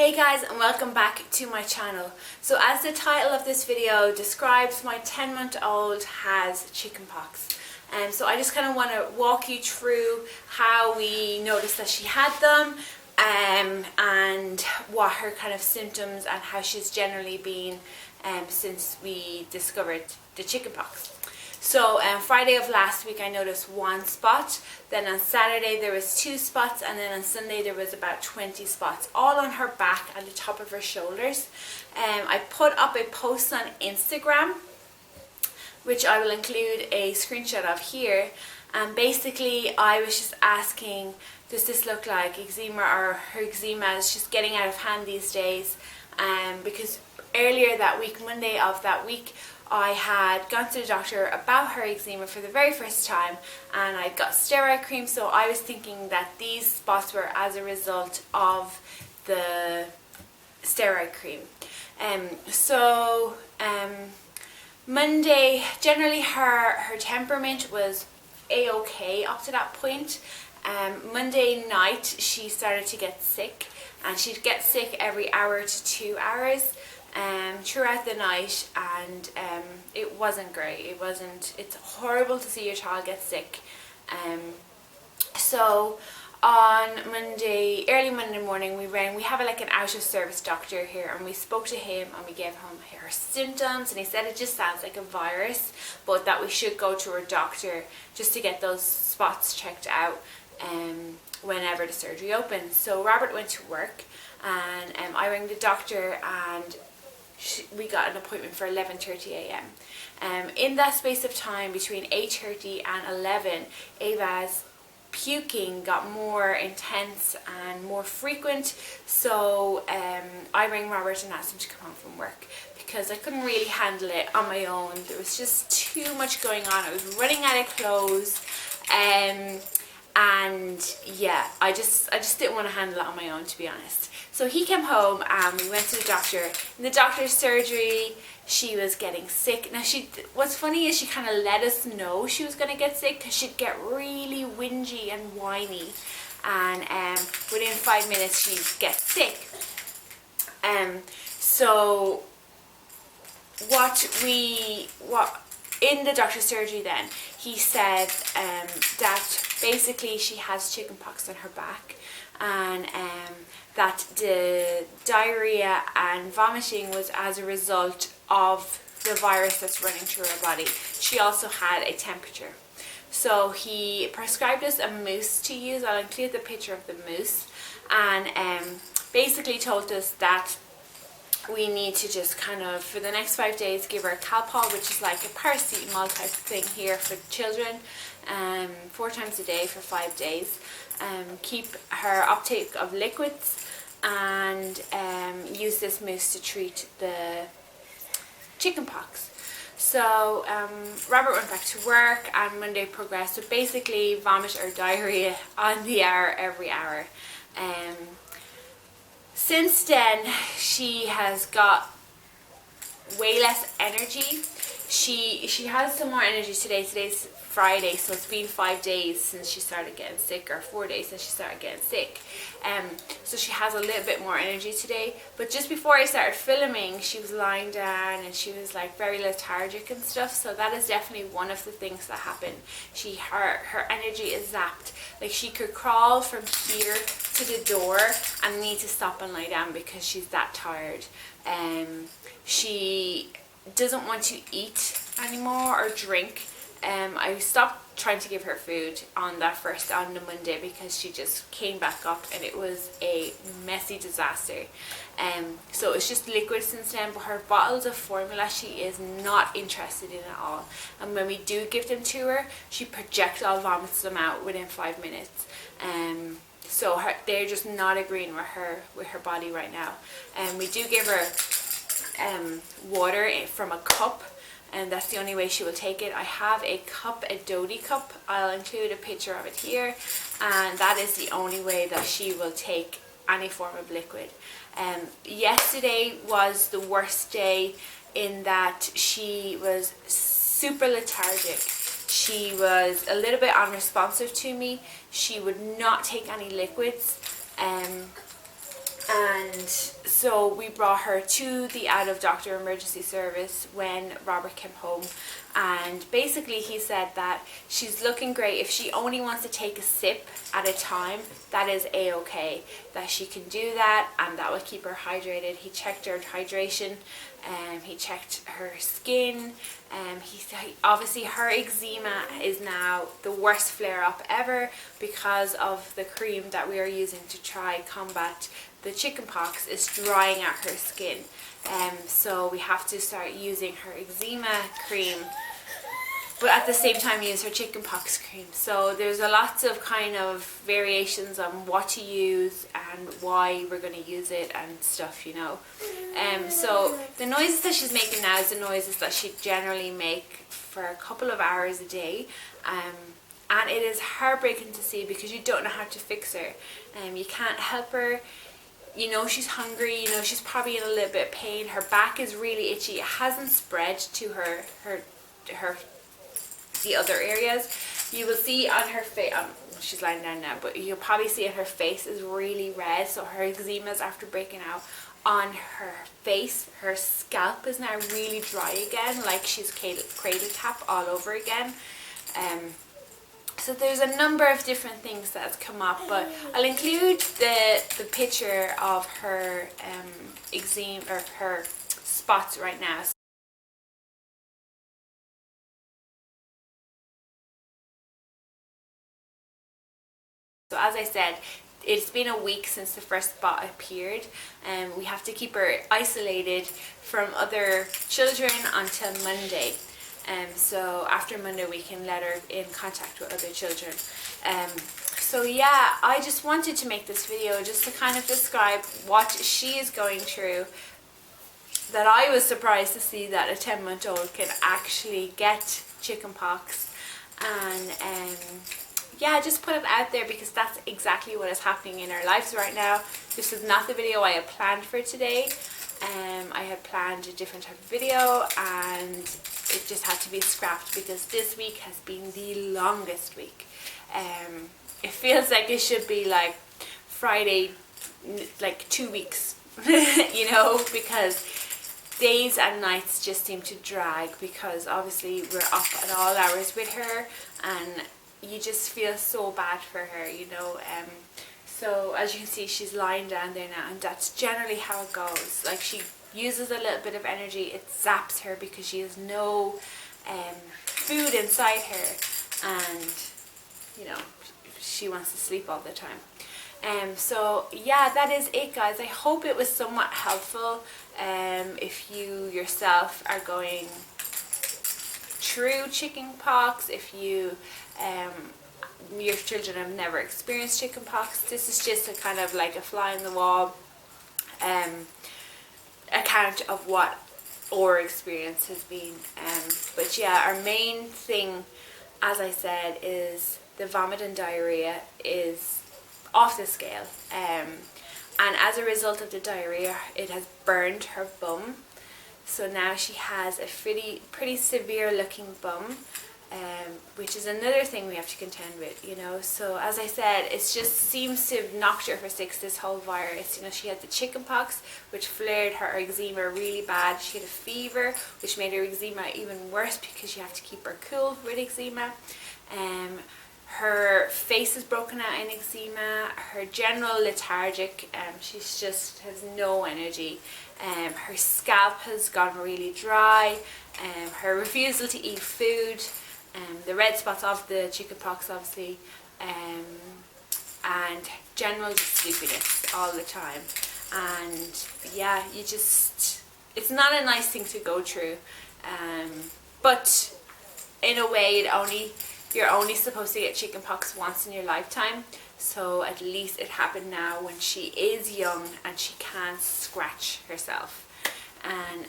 Hey guys, and welcome back to my channel. So as the title of this video describes, my 10-month-old has chickenpox. So I just kind of want to walk you through how we noticed that she had them, and what her kind of symptoms and how she's generally been since we discovered the chickenpox. So Friday of last week I noticed one spot, then on Saturday there was 2 spots, and then on Sunday there was about 20 spots, all on her back and the top of her shoulders. I put up a post on Instagram, which I will include a screenshot of here, and basically I was just asking, does this look like eczema, or her eczema is just getting out of hand these days, because earlier that week, Monday of that week, I had gone to the doctor about her eczema for the very first time, and I got steroid cream, so I was thinking that these spots were as a result of the steroid cream. Monday, generally her temperament was a-okay up to that point. Monday night she started to get sick, and she'd get sick every hour to 2 hours throughout the night, and it wasn't great. It's horrible to see your child get sick. So on Monday, early Monday morning, we have like an out of service doctor here, and we spoke to him and we gave him her symptoms, and he said it just sounds like a virus, but that we should go to our doctor just to get those spots checked out whenever the surgery opens. So Robert went to work, and I rang the doctor, and we got an appointment for 11:30 a.m. In that space of time between 8:30 and 11, Ava's puking got more intense and more frequent, so I rang Robert and asked him to come home from work because I couldn't really handle it on my own. There was just too much going on. I was running out of clothes, and yeah, I just didn't want to handle it on my own, to be honest. So he came home and we went to the doctor. In the doctor's surgery, she was getting sick. Now what's funny is she kind of let us know she was going to get sick, because she'd get really whingy and whiny, and within 5 minutes she'd get sick. So in the doctor's surgery then, he said that basically she has chickenpox on her back, and that the diarrhea and vomiting was as a result of the virus that's running through her body. She also had a temperature. So he prescribed us a mousse to use. I'll include the picture of the mousse, and basically told us that we need to just kind of, for the next 5 days, give her Calpol, which is like a paracetamol type of thing here for children, 4 times a day for 5 days. Keep her uptake of liquids, and use this mousse to treat the chickenpox. So Robert went back to work, and Monday progressed with basically vomit or diarrhea on the hour, every hour. Since then, she has got way less energy. She has some more energy today. Today's Friday, so it's been 5 days since she started getting sick, or 4 days since she started getting sick. So she has a little bit more energy today. But just before I started filming, she was lying down and she was like very lethargic and stuff. So that is definitely one of the things that happened. Her energy is zapped. Like, she could crawl from here to the door and need to stop and lie down because she's that tired. She doesn't want to eat anymore or drink. I stopped trying to give her food on the Monday, because she just came back up and it was a messy disaster. So it's just liquid since then, but her bottles of formula she is not interested in at all. And when we do give them to her, she projectile vomits them out within 5 minutes. So they're just not agreeing with her body right now. We do give her water from a cup, and that's the only way she will take it. I have a cup, a Dodie cup. I'll include a picture of it here, and that is the only way that she will take any form of liquid. Yesterday was the worst day in that she was super lethargic. She was a little bit unresponsive to me. She would not take any liquids. And so we brought her to the out of doctor emergency service when Robert came home, and basically he said that she's looking great. If she only wants to take a sip at a time, that is a-okay, that she can do that and that will keep her hydrated. He checked her hydration, he checked her skin, obviously her eczema is now the worst flare up ever because of the cream that we are using to try combat the chickenpox is drying out her skin. So we have to start using her eczema cream, but at the same time use her chickenpox cream. So there's a lots of kind of variations on what to use and why we're going to use it and stuff, you know. So the noises that she's making now is the noises that she generally make for a couple of hours a day. And it is heartbreaking to see because you don't know how to fix her. You can't help her. You know she's hungry, you know she's probably in a little bit of pain. Her back is really itchy. It hasn't spread to her the other areas. You will see on her face, she's lying down now, but you'll probably see her face is really red. So her eczema is after breaking out on her face. Her scalp is now really dry again, like she's cradle cap all over again. So there's a number of different things that has come up, but I'll include the picture of her eczema or her spots right now. So as I said, it's been a week since the first spot appeared, and we have to keep her isolated from other children until Monday. So after Monday we can let her in contact with other children. So yeah, I just wanted to make this video just to kind of describe what she is going through, that I was surprised to see that a 10-month-old can actually get chickenpox, and yeah, just put it out there because that's exactly what is happening in our lives right now. This is not the video I had planned for today. I had planned a different type of video and it just had to be scrapped because this week has been the longest week. It feels like it should be like Friday, like 2 weeks, you know, because days and nights just seem to drag because obviously we're up at all hours with her and you just feel so bad for her, you know. So as you can see, she's lying down there now, and that's generally how it goes. Like she uses a little bit of energy, it zaps her because she has no food inside her, and you know she wants to sleep all the time. So yeah, that is it, guys. I hope it was somewhat helpful. If you yourself are going through chickenpox, if you your children have never experienced chickenpox, this is just a kind of like a fly in the wall account of what our experience has been. But yeah, our main thing, as I said, is the vomit and diarrhea is off the scale, and as a result of the diarrhea it has burned her bum. So now she has a pretty severe looking bum, which is another thing we have to contend with, you know. So as I said, it just seems to have knocked her for six, this whole virus. You know, she had the chickenpox, which flared her eczema really bad. She had a fever, which made her eczema even worse because you have to keep her cool with eczema. Her face is broken out in eczema. Her general lethargic, she's just has no energy. Her scalp has gone really dry. Her refusal to eat food. The red spots of the chickenpox, obviously, and general sleepiness all the time. And yeah, it's not a nice thing to go through, but in a way you're only supposed to get chickenpox once in your lifetime. So at least it happened now when she is young and she can't scratch herself. And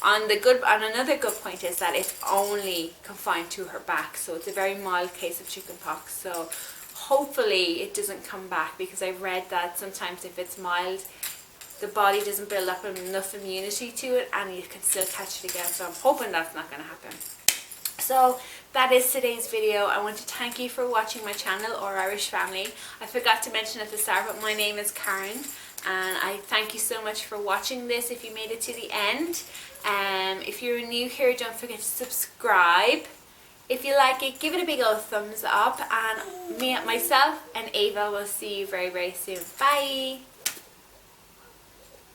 another good point is that it's only confined to her back, so it's a very mild case of chickenpox. So hopefully it doesn't come back, because I've read that sometimes if it's mild, the body doesn't build up enough immunity to it and you can still catch it again. So I'm hoping that's not going to happen. So that is today's video. I want to thank you for watching my channel, Or Irish Family. I forgot to mention at the start, but my name is Karen, and I thank you so much for watching this if you made it to the end. If you're new here, don't forget to subscribe. If you like it, give it a big old thumbs up, and myself and Ava will see you very, very soon. Bye!